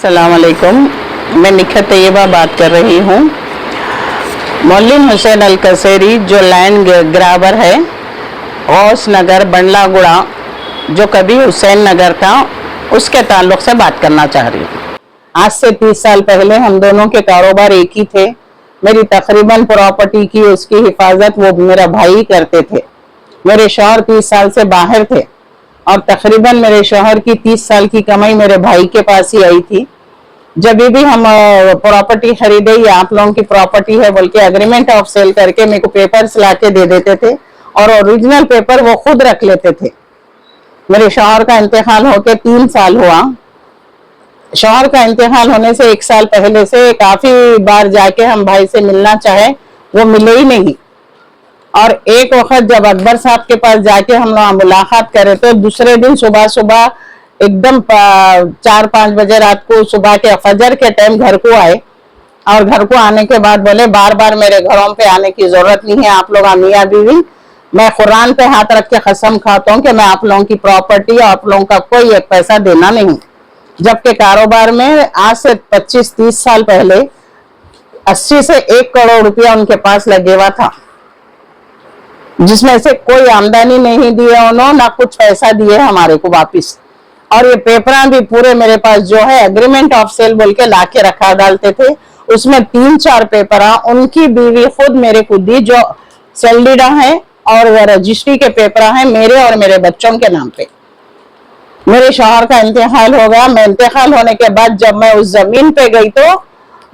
अस्सलाम वालेकुम। मैं निखत तैयबा बात कर रही हूँ। मौलिन हुसैन अल कसेरी जो लैंड ग्राबर है गौस नगर बंडलागुड़ा जो कभी हुसैन नगर था, उसके ताल्लुक से बात करना चाह रही हूँ। आज से 30 साल पहले हम दोनों के कारोबार एक ही थे। मेरी तकरीबन प्रॉपर्टी की उसकी हिफाजत वो मेरा भाई करते थे। मेरे शौहर 30 साल से बाहर थे और तकरीबन मेरे शौहर की 30 साल की कमाई मेरे भाई के पास ही आई थी। जब भी हम प्रॉपर्टी खरीदे, ये आप लोगों की प्रॉपर्टी है बोल के एग्रीमेंट ऑफ सेल करके मेरे को पेपर्स ला के दे देते थे और ओरिजिनल पेपर वो खुद रख लेते थे। मेरे शौहर का इंतकाल होके 3 साल हुआ। शौहर का इंतकाल होने से 1 साल पहले से काफी बार जाके हम भाई से मिलना चाहे, वो मिले ही नहीं। और एक वक्त जब अकबर साहब के पास जाके हम लोग मुलाकात करे तो दूसरे दिन सुबह सुबह एकदम 4-5 बजे रात को सुबह के फजर के टाइम घर को आए और घर को आने के बाद बोले बार बार मेरे घरों पे आने की जरूरत नहीं है, आप लोग मियां बीवी, मैं कुरान पे हाथ रख के कसम खाता हूँ कि मैं आप लोगों की प्रॉपर्टी और आप लोगों का कोई एक पैसा देना नहीं। जबकि कारोबार में आज से 25-30 साल पहले 80 से 1 करोड़ रुपया उनके पास लगे हुआ था, जिसमें से कोई आमदनी नहीं दिए उन्होंने, ना कुछ पैसा दिए हमारे को वापिस। और ये पेपर भी पूरे मेरे पास जो है एग्रीमेंट ऑफ सेल बोल के ला के रखा डालते थे, उसमें 3-4 पेपर उनकी बीवी खुद मेरे को दी जो सेल्डीडा है और रजिस्ट्री के पेपर हैं मेरे और मेरे बच्चों के नाम पे। मेरे शौहर का इंतकाल हो गया। मैं इंतकाल होने के बाद जब मैं उस जमीन पे गई तो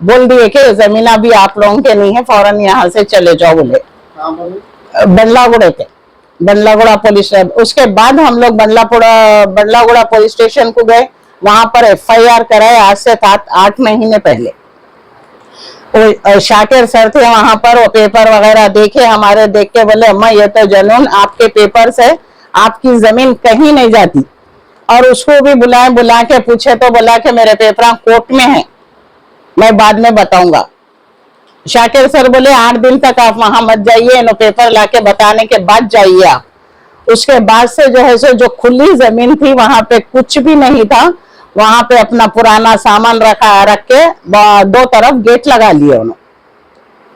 बोल दिए कि जमीन अभी आप लोगों के नहीं है, फौरन यहाँ से चले जाओ बोले। बंडलागुड़ा के बंडलागुड़ा पुलिस। उसके बाद हम लोग बंडलागुड़ा पुलिस स्टेशन को गए, वहां पर FIR कराए आज से 7-8 महीने पहले। शाकिर सर थे वहां पर, वो पेपर वगैरह देखे हमारे, देख के बोले अम्मा ये तो जनून आपके पेपर से आपकी जमीन कहीं नहीं जाती। और उसको भी बुला के पूछे तो बोला कि मेरे पेपर कोर्ट में है, मैं बाद में बताऊंगा। शाकिर सर बोले 8 दिन तक आप वहां मत जाइए, नो पेपर लाके बताने के बाद जाइए आप। उसके बाद से जो है सो जो खुली जमीन थी वहां पे कुछ भी नहीं था, वहां पे अपना पुराना सामान रख के 2 तरफ गेट लगा लिए उन्होंने।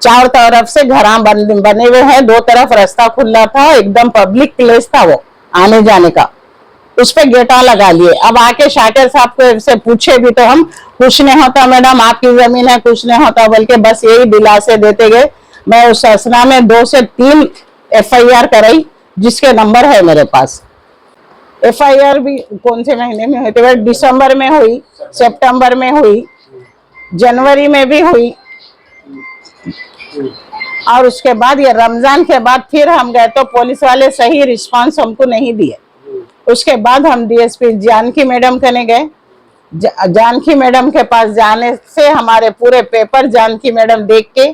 4 तरफ से घर बने हुए हैं, 2 तरफ रास्ता खुला था, एकदम पब्लिक प्लेस था वो आने जाने का, उस पे गेटा लगा लिए। अब आके शाकिर साहब को से पूछे भी तो हम कुछ नहीं होता मैडम आपकी जमीन है, कुछ नहीं होता बोल के बस यही दिलासे देते गए। मैं उस असना में 2 से 3 FIR कराई जिसके नंबर है मेरे पास। FIR भी कौन से महीने में हुई थी? दिसंबर में हुई, सितंबर में हुई, जनवरी में भी हुई। और उसके बाद ये रमजान के बाद फिर हम गए तो पुलिस वाले सही रिस्पांस हमको नहीं दिए। उसके बाद हम DSP जानकी मैडम कने गए। जानकी मैडम के पास जाने से हमारे पूरे पेपर जानकी मैडम देख के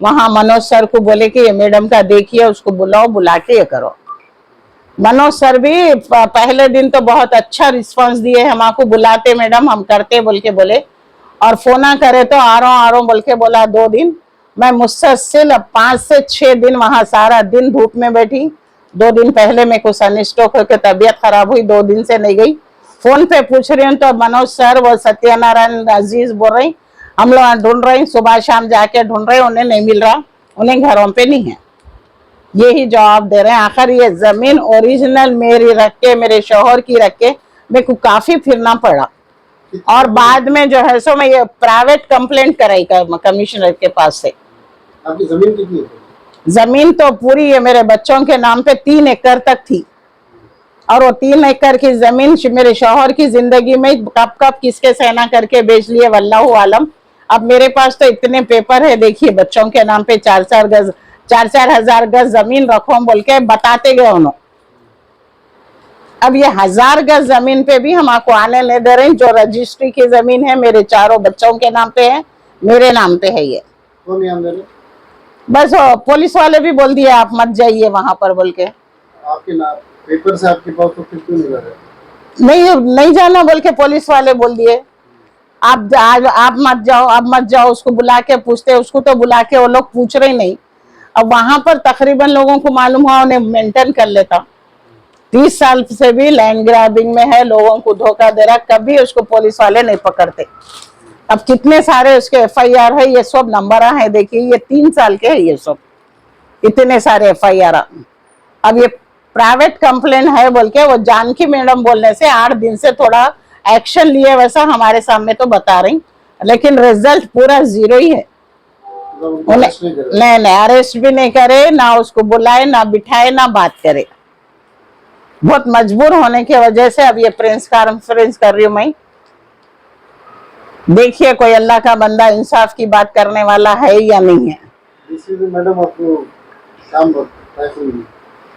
वहां मनोज सर को बोले कि ये मैडम का देखिए, उसको बुलाओ, बुला के ये करो। मनोज सर भी पहले दिन तो बहुत अच्छा रिस्पांस दिए, हमको बुलाते मैडम हम करते बोल के बोले, और फोना करे तो आ रहा हूँ बोल के बोला। 2 दिन मैं मुसलसल 5 से 6 दिन वहां सारा दिन धूप में बैठी। 2 दिन पहले मेरे को सनस्ट्रोक होकर तबीयत खराब हुई, 2 दिन से नहीं गई। फोन पे पूछ रही हूँ तो मनोज सर वो सत्यनारायण अजीज बोल रही हम लोग ढूंढ रहे, सुबह शाम जाके ढूंढ रहे, उन्हें नहीं मिल रहा, उन्हें घरों पे नहीं है, यही जवाब दे रहे हैं। आखिर ये जमीन ओरिजिनल मेरी रख के, मेरे शौहर की रख के मेरे को काफी फिरना पड़ा। और बाद में जो है सो मैं ये प्राइवेट कंप्लेंट कराई कमिश्नर के पास से। आपकी जमीन कितनी है? जमीन तो पूरी है मेरे बच्चों के नाम पे 3 एकड़ तक थी, और वो 3 एकड़ की जमीन मेरे शौहर की जिंदगी में कब कब किसके सेना करके बेच लिए वल्लाहु आलम। अब मेरे पास तो इतने पेपर है, देखिए बच्चों के नाम पे 4-4 हजार गज जमीन रखो बोल के बताते गए उन्होंने। अब ये 1000 गज जमीन पे भी हम आपको आने नहीं दे रहे, जो रजिस्ट्री की जमीन है मेरे 4 बच्चों के नाम पे है, मेरे नाम पे है ये। कौन नाम दे रहे? बस पुलिस वाले भी बोल दिए आप मत जाइए वहां पर बोल के। आपके नाम पेपर से आपके पास तो फिर क्यों नहीं रहा? नहीं जाना बोल के पुलिस वाले बोल दिए आप मत जाओ, अब मत जाओ। उसको बुला के पूछते, उसको तो बुला के वो लोग पूछ रहे नहीं। अब वहां पर तकरीबन लोगों को मालूम हुआ, उन्हें मेंटेन कर लेता। 30 साल से भी लैंड ग्रैबिंग में है, लोगों को धोखा दे रहा, कभी उसको पुलिस वाले नहीं पकड़ते। अब कितने सारे उसके FIR है, ये सब नंबर है, देखिए ये 3 साल के है, ये सब इतने सारे FIR। अब ये प्राइवेट कंप्लेन है बोल के वो जानकी मैडम बोलने से 8 दिन से थोड़ा एक्शन लिए वैसा हमारे सामने तो बता रही, लेकिन रिजल्ट पूरा 0 ही है। नहीं, अरेस्ट भी नहीं करे, ना उसको बुलाए, ना बिठाए, ना बात करे। बहुत मजबूर होने की वजह से अब ये प्रेस कॉन्फ्रेंस कर रही हूँ मैं। देखिए कोई अल्लाह का बंदा इंसाफ की बात करने वाला है या नहीं है। मैडम आपको काम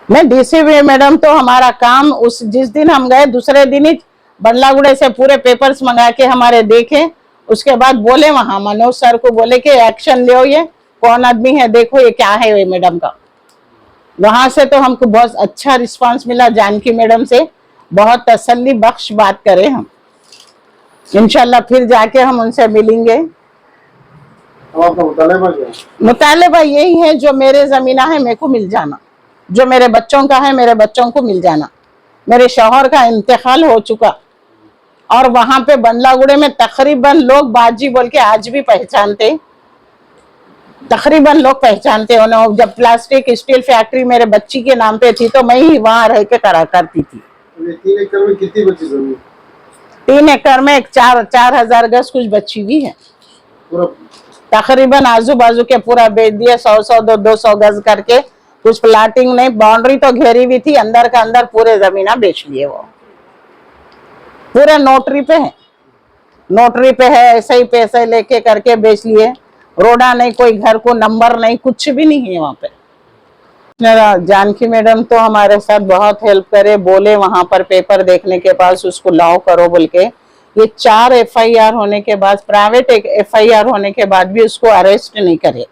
मैं DCP मैडम तो हमारा काम उस जिस दिन हम गए दूसरे दिन ही बंडलागुड़े से पूरे पेपर्स मंगा के हमारे देखे, उसके बाद बोले वहां मनोज सर को बोले कि एक्शन लो, ये कौन आदमी है, देखो ये क्या है ये मैडम का। वहां से तो हमको बहुत अच्छा रिस्पांस मिला, जानकी मैडम से बहुत तसल्ली बख्श बात करे हम। इंशाल्लाह फिर जाके हम उनसे मिलेंगे। मुतालिबा यही है, जो मेरे जमीना है मेरे को मिल जाना, जो मेरे बच्चों का है मेरे बच्चों को मिल जाना। मेरे शौहर का इंतकाल हो चुका और वहां पे बंडलागुड़े में तकरीबन लोग बाजी बोल के आज भी पहचानते, तकरीबन लोग पहचानते उन्हें। जब प्लास्टिक स्टील फैक्ट्री मेरे बच्ची के नाम पे थी तो मैं ही वहां रह के करा करती थी। 3 एकड़ में कितनी बची जमीन? 3 एकड़ में एक 4,000 गज कुछ बची हुई है। तकरीबन आजू बाजू के पूरा बेच दिए, 100 200 गज करके। कुछ प्लाटिंग नहीं, बाउंड्री तो घेरी हुई थी, अंदर का अंदर पूरे जमीना बेच लिए। वो पूरे नोटरी पे है, नोटरी पे है, ऐसे ही पैसे लेके करके बेच लिए। रोडा नहीं, कोई घर को नंबर नहीं, कुछ भी नहीं है वहां पे। जानकी मैडम तो हमारे साथ बहुत हेल्प करे, बोले वहां पर पेपर देखने के पास उसको लाओ करो बोल के। ये 4 FIR होने के बाद, प्राइवेट एक FIR होने के बाद भी उसको अरेस्ट नहीं करे।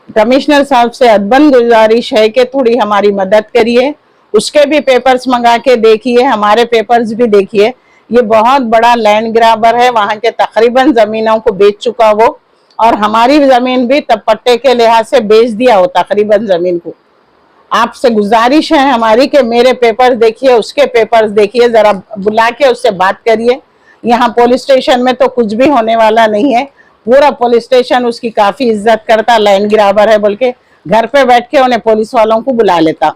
कमिश्नर साहब से अदबन गुजारिश है कि थोड़ी हमारी मदद करिए, उसके भी पेपर्स मंगा के देखिए, हमारे पेपर्स भी देखिए। ये बहुत बड़ा लैंड ग्राबर है, वहां के तकरीबन जमीनों को बेच चुका वो, और हमारी जमीन भी तब पट्टे के लिहाज से बेच दिया हो तकरीबन जमीन को। आपसे गुजारिश है हमारी कि मेरे पेपर देखिए, उसके पेपर्स देखिए, जरा बुला के उससे बात करिए। यहाँ पुलिस स्टेशन में तो कुछ भी होने वाला नहीं है, पूरा पुलिस स्टेशन उसकी काफी इज्जत करता, लैंड ग्राबर है बोल के घर पे बैठ के उन्हें पुलिस वालों को बुला लेता।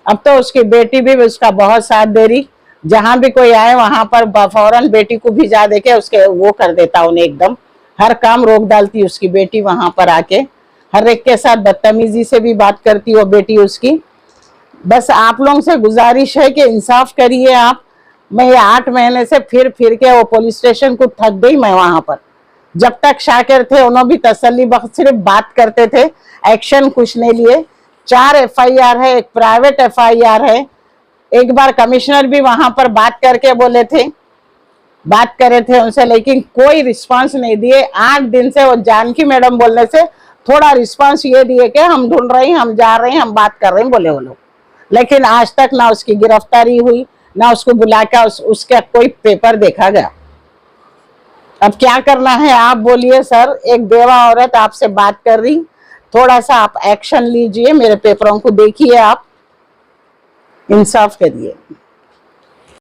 अब तो उसकी बेटी भी उसका बहुत साथ दे रही, जहां भी कोई आए वहां पर फौरन बेटी को भिजा दे के उसके वो कर देता उन्हें, एकदम हर काम रोक डालती उसकी बेटी। वहां पर आके हर एक के साथ बदतमीजी से भी बात करती वो बेटी उसकी। बस आप लोगों से गुजारिश है कि इंसाफ करिए आप। मैं ये 8 महीने से फिर के वो पुलिस स्टेशन को थक गई मैं वहां पर। जब तक शाकिर थे उन्होंने भी तसल्ली बख्श सिर्फ बात करते थे, एक्शन कुछ नहीं लिए। 4 FIR है, एक प्राइवेट FIR है। एक बार कमिश्नर भी वहां पर बात करके बोले थे, बात करे थे उनसे, लेकिन कोई रिस्पांस नहीं दिए। 8 दिन से वो जानकी मैडम बोलने से थोड़ा रिस्पांस ये दिए कि हम ढूंढ रहे हैं, हम जा रहे हैं, हम बात कर रहे हैं बोले वो लोग। लेकिन आज तक ना उसकी गिरफ्तारी हुई, ना उसको बुलाकर उसका कोई पेपर देखा गया। अब क्या करना है आप बोलिए सर, एक बेवा औरत आपसे बात कर रही, थोड़ा सा आप एक्शन लीजिए, मेरे पेपरों को देखिए, आप इंसाफ करिए।